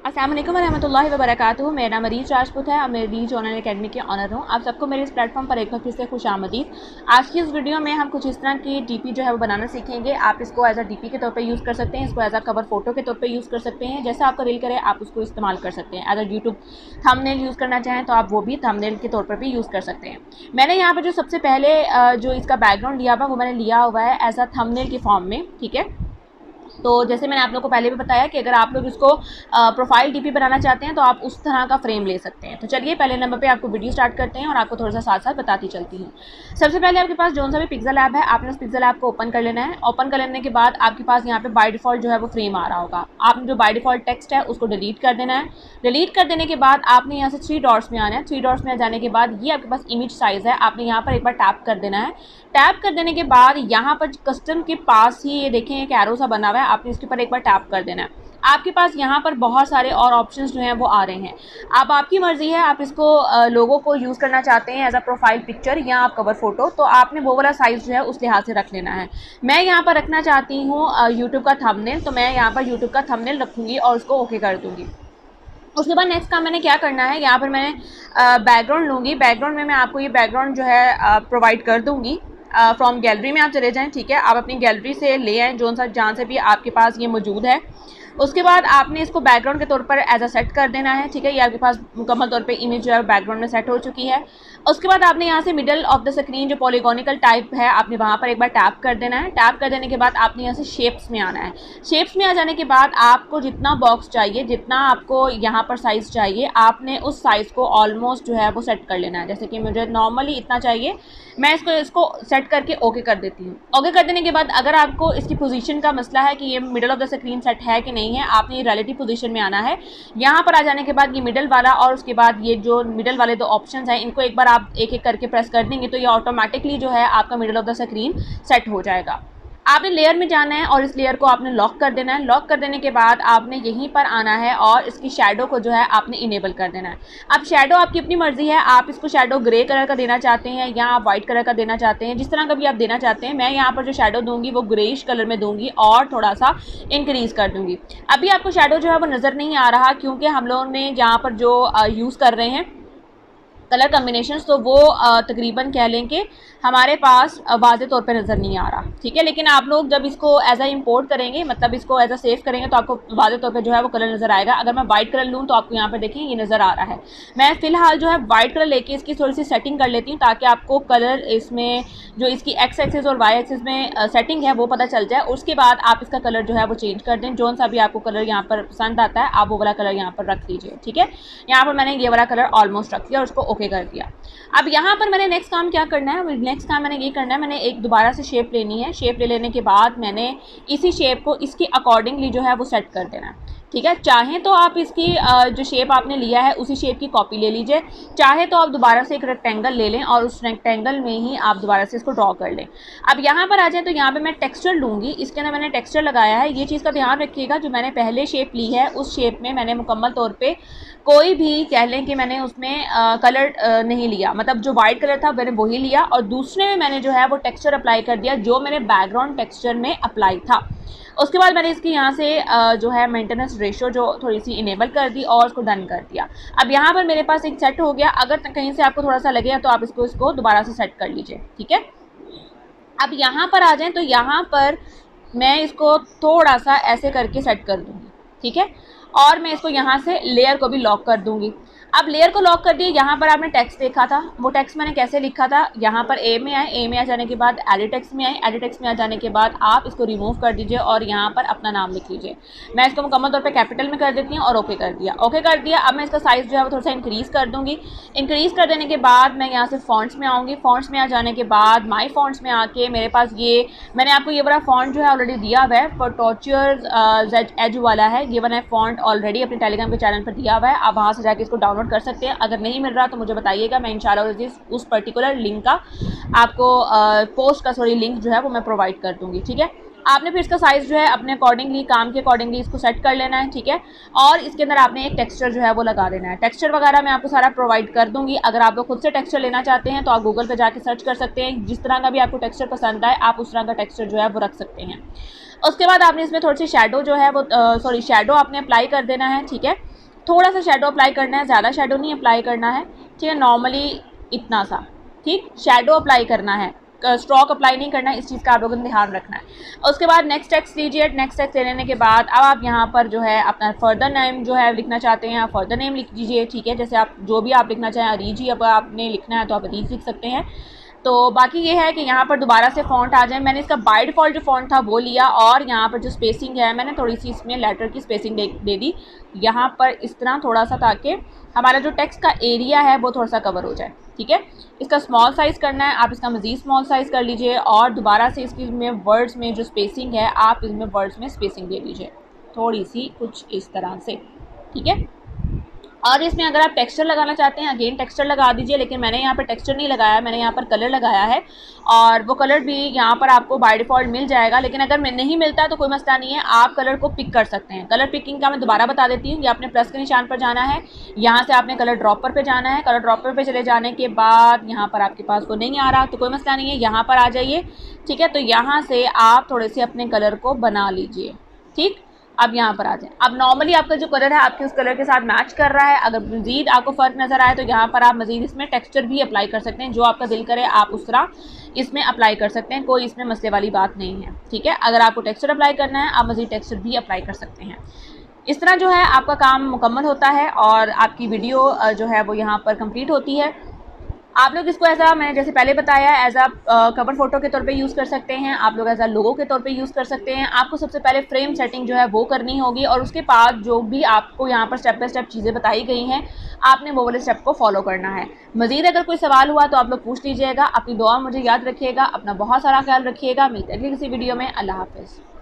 अस्सलाम वालेकुम रहमतुल्लाहि व बरकातुहू। मेरा नाम मरीज राजपूत है और मैं रीच ऑनलाइन अकेडमी के ऑनर हूँ। आप सबको मेरे इस प्लेटफॉर्म पर एक बार फिर से खुश आमदीद। आज की इस वीडियो में हम कुछ इस तरह की डीपी जो है वो बनाना सीखेंगे। आप इसको एज अ डीपी के तौर पे यूज़ कर सकते हैं, इसको एज अ कवर फोटो के तौर पे यूज़ कर सकते हैं। जैसा आपका दिल करे आप उसको इस्तेमाल कर सकते हैं। As a YouTube thumbnail use करना चाहें तो आप वो भी थंबनेल के तौर पर भी यूज़ कर सकते हैं। मैंने यहाँ पर जो सबसे पहले जो इसका बैकग्राउंड लिया हुआ वो मैंने लिया हुआ है एज अ थंबनेल की फॉर्म में, ठीक है। तो जैसे मैंने आप लोगों को पहले भी बताया कि अगर आप लोग इसको प्रोफाइल डीपी बनाना चाहते हैं तो आप उस तरह का फ्रेम ले सकते हैं। तो चलिए पहले नंबर पे आपको वीडियो स्टार्ट करते हैं और आपको थोड़ा सा साथ साथ बताती चलती हूँ। सबसे पहले आपके पास जो सा भी पिक्सल ऐप है आपने उस पिक्सल ऐप को ओपन कर लेना है। ओपन कर लेने के बाद आपके पास यहाँ पे बाय डिफॉल्ट जो है वो फ्रेम आ रहा होगा। आपने जो बाय डिफॉल्ट टेक्स्ट है उसको डिलीट कर देना है। डिलीट कर देने के बाद आपने यहाँ से 3 डॉट्स में आना है। 3 डॉट्स में जाने के बाद ये आपके पास इमेज साइज़ है, आपने यहाँ पर एक बार टैप कर देना है। टैप कर देने के बाद यहाँ पर कस्टम के पास ही ये देखें एक एरो सा बना हुआ है, आपने इसके ऊपर एक बार टैप कर देना है। आपके पास यहाँ पर बहुत सारे और ऑप्शंस जो हैं वो आ रहे हैं। अब आपकी मर्ज़ी है, आप इसको लोगों को यूज़ करना चाहते हैं एज अ प्रोफाइल पिक्चर या आप कवर फोटो, तो आपने वो वाला साइज़ जो है उस लिहाज से रख लेना है। मैं यहाँ पर रखना चाहती हूँ यूट्यूब का थंबनेल, तो मैं यहाँ पर यूट्यूब का थंबनेल रखूँगी और उसको ओके कर दूँगी। उसके बाद नेक्स्ट काम मैंने क्या करना है, यहाँ पर मैंने बैकग्राउंड लूँगी। बैकग्राउंड में मैं आपको ये बैकग्राउंड जो है प्रोवाइड कर दूँगी। फ्रॉम गैलरी में आप चले जाएँ, ठीक है। आप अपनी गैलरी से ले आएँ जहाँ से भी आपके पास ये मौजूद है। उसके बाद आपने इसको बैकग्राउंड के तौर पर एज अ सेट कर देना है, ठीक है। ये आपके पास मुकम्मल तौर पे इमेज जो है बैकग्राउंड में सेट हो चुकी है। उसके बाद आपने यहाँ से मिडल ऑफ द स्क्रीन जो पॉलीगोनिकल टाइप है आपने वहाँ पर एक बार टैप कर देना है। टैप कर देने के बाद आपने यहाँ से शेप्स में आना है। शेप्स में आ जाने के बाद आपको जितना बॉक्स चाहिए, जितना आपको यहाँ पर साइज़ चाहिए, आपने उस साइज़ को ऑलमोस्ट जो है वो सेट कर लेना है। जैसे कि मुझे नॉर्मली इतना चाहिए, मैं इसको सेट करके ओके कर देती हूँ। ओके कर देने के बाद अगर आपको इसकी पोजीशन का मसला है कि ये middle of the screen set है कि नहीं है, आपने रिलेटिव पोजीशन में आना है। यहाँ पर आ जाने के बाद ये मिडल वाला और उसके बाद ये जो मिडल वाले 2 ऑप्शंस हैं इनको एक बार आप एक एक करके प्रेस कर देंगे तो ये ऑटोमेटिकली जो है आपका middle of the screen set हो जाएगा। आपने लेयर में जाना है और इस लेयर को आपने लॉक कर देना है। लॉक कर देने के बाद आपने यहीं पर आना है और इसकी शैडो को जो है आपने इनेबल कर देना है। अब शैडो आपकी अपनी मर्जी है, आप इसको शैडो ग्रे कलर का देना चाहते हैं या आप वाइट कलर का देना चाहते हैं, जिस तरह का भी आप देना चाहते हैं। मैं यहाँ पर जो शैडो दूंगी वो ग्रेइश कलर में दूंगी और थोड़ा सा इंक्रीज कर दूंगी। अभी आपको शैडो जो है वो नज़र नहीं आ रहा क्योंकि हम लोगों ने यहाँ पर जो यूज़ कर रहे हैं कलर कम्बिनेशंस, तो वो तकरीबन कह लें कि हमारे पास वाज़े तौर पे नज़र नहीं आ रहा, ठीक है। लेकिन आप लोग जब इसको एज अ इंपोर्ट करेंगे, मतलब इसको एज अ सेव करेंगे, तो आपको वाज़े तौर पे जो है वो कलर नज़र आएगा। अगर मैं वाइट कलर लूँ तो आपको यहाँ पर देखें ये नज़र आ रहा है। मैं फ़िलहाल जो है वाइट कलर लेके इसकी थोड़ी सी सेटिंग कर लेती हूँ ताकि आपको कलर इसमें जो इसकी एक्स एक्सिस और वाई एक्सिस में सेटिंग है वो पता चल जाए। उसके बाद आप इसका कलर जो है वो चेंज कर दें। जौन सा भी आपको कलर यहाँ पर पसंद आता है आप वो वाला कलर यहाँ पर रख लीजिए, ठीक है। यहाँ पर मैंने ये वाला कलर ऑलमोस्ट रख लिया और उसको ओके कर दिया। अब यहाँ पर मैंने नेक्स्ट काम क्या करना है, नेक्स्ट काम मैंने ये करना है, मैंने एक दोबारा से शेप लेनी है। शेप ले लेने के बाद मैंने इसी शेप को इसके अकॉर्डिंगली जो है वो सेट कर देना है, ठीक है। चाहे तो आप इसकी जो शेप आपने लिया है उसी शेप की कॉपी ले लीजिए, चाहे तो आप दोबारा से एक रेक्टेंगल ले लें और उस रेक्टेंगल में ही आप दोबारा से इसको ड्रॉ कर लें। अब यहाँ पर आ जाए तो यहाँ पे मैं टेक्सचर लूँगी, इसके अंदर मैंने टेक्सचर लगाया है। ये चीज़ का ध्यान रखिएगा, जो मैंने पहले शेप ली है उस शेप में मैंने मुकम्मल तौर पर कोई भी कह लें कि मैंने उसमें कलर नहीं लिया, मतलब जो वाइट कलर था मैंने वही लिया और दूसरे में मैंने जो है वो टेक्सचर अप्लाई कर दिया जो मैंने बैकग्राउंड टेक्सचर में अप्लाई था। उसके बाद मैंने इसकी यहाँ से जो है मेंटेनेंस रेशो जो थोड़ी सी इनेबल कर दी और उसको डन कर दिया। अब यहाँ पर मेरे पास एक सेट हो गया। अगर कहीं से आपको थोड़ा सा लगे तो आप इसको दोबारा से सेट कर लीजिए, ठीक है। अब यहाँ पर आ जाएँ तो यहाँ पर मैं इसको थोड़ा सा ऐसे करके सेट कर दूँगी, ठीक है। और मैं इसको यहाँ से लेयर को भी लॉक कर दूँगी। अब लेयर को लॉक कर दिए। यहाँ पर आपने टेक्स्ट देखा था, वो टेक्स्ट मैंने कैसे लिखा था, यहाँ पर ए में आए, ए में आ जाने के बाद एडिट टेक्स्ट में आए, एडिट टेक्स्ट में आ जाने के बाद आप इसको रिमूव कर दीजिए और यहाँ पर अपना नाम लिख लीजिए। मैं इसको मुकम्मल तौर पे कैपिटल में कर देती हूँ और ओके कर दिया। ओके कर दिया। अब मैं इसका साइज़ जो है वो थोड़ा सा इंक्रीज़ कर दूँगी। इंक्रीज़ कर देने के बाद मैं यहाँ से फॉन्ट्स में आऊँगी। फॉन्ट्स में आ जाने के बाद माई फॉन्ट्स में आके मेरे पास ये मैंने आपको ये वाला फॉन्ट जो है ऑलरेडी दिया हुआ है, फॉर टॉर्चर्स एज वाला है। ये वाला फॉन्ट ऑलरेडी अपने टेलीग्राम के चैनल पर दिया हुआ है, आप वहाँ से जाके इसको डाउनलोड कर सकते हैं। अगर नहीं मिल रहा तो मुझे बताइएगा, मैं इंशाल्लाह उस पर्टिकुलर लिंक का आपको पोस्ट का लिंक जो है वो मैं प्रोवाइड कर दूँगी, ठीक है। आपने फिर इसका साइज़ जो है अपने अकॉर्डिंगली, काम के अकॉर्डिंगली इसको सेट कर लेना है, ठीक है। और इसके अंदर आपने एक टेक्सचर जो है वो लगा देना है। टेक्सचर वगैरह मैं आपको सारा प्रोवाइड कर दूँगी। अगर आप लोग खुद से टेक्सचर लेना चाहते हैं तो आप गूगल पर जाके सर्च कर सकते हैं। जिस तरह का भी आपको टेक्सचर पसंद आए आप उस तरह का टेक्सचर जो है वो रख सकते हैं। उसके बाद आपने इसमें थोड़ी सी शैडो जो है वो शैडो आपने अप्लाई कर देना है, ठीक है। थोड़ा सा शेडो अप्लाई करना है, ज़्यादा शेडो नहीं अप्लाई करना है, ठीक है, नॉर्मली इतना सा, ठीक, शेडो अप्लाई करना है, स्ट्रोक अप्लाई नहीं करना है, इस चीज़ का आप लोगों ने ध्यान रखना है। उसके बाद नेक्स्ट टेक्स्ट लीजिए। नेक्स्ट टेक्स्ट ले लेने के बाद अब आप यहाँ पर जो है अपना फर्दर नेम जो है लिखना चाहते हैं, आप फर्दर नेम लिख दीजिए, ठीक है, जैसे आप जो भी आप लिखना चाहें, अरीज ही अब आपने लिखना है तो आप अरीज लिख सकते हैं। तो बाकी ये है कि यहाँ पर दोबारा से फ़ॉन्ट आ जाए। मैंने इसका बाय डिफ़ॉल्ट जो फ़ॉन्ट था वो लिया और यहाँ पर जो स्पेसिंग है मैंने थोड़ी सी इसमें लेटर की स्पेसिंग दे दी यहाँ पर इस तरह थोड़ा सा, ताकि हमारा जो टेक्स्ट का एरिया है वो थोड़ा सा कवर हो जाए, ठीक है। इसका स्मॉल साइज़ करना है, आप इसका मज़ीद स्मॉल साइज़ कर लीजिए और दोबारा से इसकी में वर्ड्स में जो स्पेसिंग है आप इसमें वर्ड्स में स्पेसिंग दे दीजिए थोड़ी सी, कुछ इस तरह से, ठीक है। और इसमें अगर आप टेक्सचर लगाना चाहते हैं अगेन टेक्सचर लगा दीजिए, लेकिन मैंने यहाँ पर टेक्सचर नहीं लगाया, मैंने यहाँ पर कलर लगाया है और वो कलर भी यहाँ पर आपको बाय डिफ़ॉल्ट मिल जाएगा। लेकिन अगर नहीं मिलता तो कोई मसला नहीं है, आप कलर को पिक कर सकते हैं। कलर पिकिंग का मैं दोबारा बता देती हूँ। ये आपने प्लस के निशान पर जाना है, यहाँ से आपने कलर ड्रॉपर पर जाना है, कलर ड्रॉपर पर चले जाने के बाद यहाँ पर आपके पास वो नहीं आ रहा तो कोई मसला नहीं है, यहाँ पर आ जाइए, ठीक है। तो यहाँ से आप थोड़े से अपने कलर को बना लीजिए, ठीक। अब यहाँ पर आ जाए। अब नॉर्मली आपका जो कलर है आपके उस कलर के साथ मैच कर रहा है, अगर मज़ीद आपको फ़र्क नज़र आए तो यहाँ पर आप मज़ीद इसमें टेक्सचर भी अप्लाई कर सकते हैं, जो आपका दिल करे आप उस तरह इसमें अप्लाई कर सकते हैं, कोई इसमें मसले वाली बात नहीं है, ठीक है। अगर आपको टेक्सचर अप्लाई करना है आप मज़ीद टेक्सचर भी अप्लाई कर सकते हैं। इस तरह जो है आपका काम मुकम्मल होता है और आपकी वीडियो जो है वो यहाँ पर कंप्लीट होती है। आप लोग इसको ऐसा, मैंने जैसे पहले बताया, एज अ कवर फोटो के तौर पे यूज़ कर सकते हैं, आप लोग एज अ लोगो के तौर पे यूज़ कर सकते हैं। आपको सबसे पहले फ्रेम सेटिंग जो है वो करनी होगी और उसके बाद जो भी आपको यहाँ पर स्टेप बाय स्टेप चीज़ें बताई गई हैं आपने वो वाले स्टेप को फॉलो करना है। मज़ीद अगर कोई सवाल हुआ तो आप लोग पूछ लीजिएगा। अपनी दुआ मुझे याद रखिएगा, अपना बहुत सारा ख्याल रखिएगा। मिलते हैं अगली किसी वीडियो में। अल्लाह हाफ़िज़।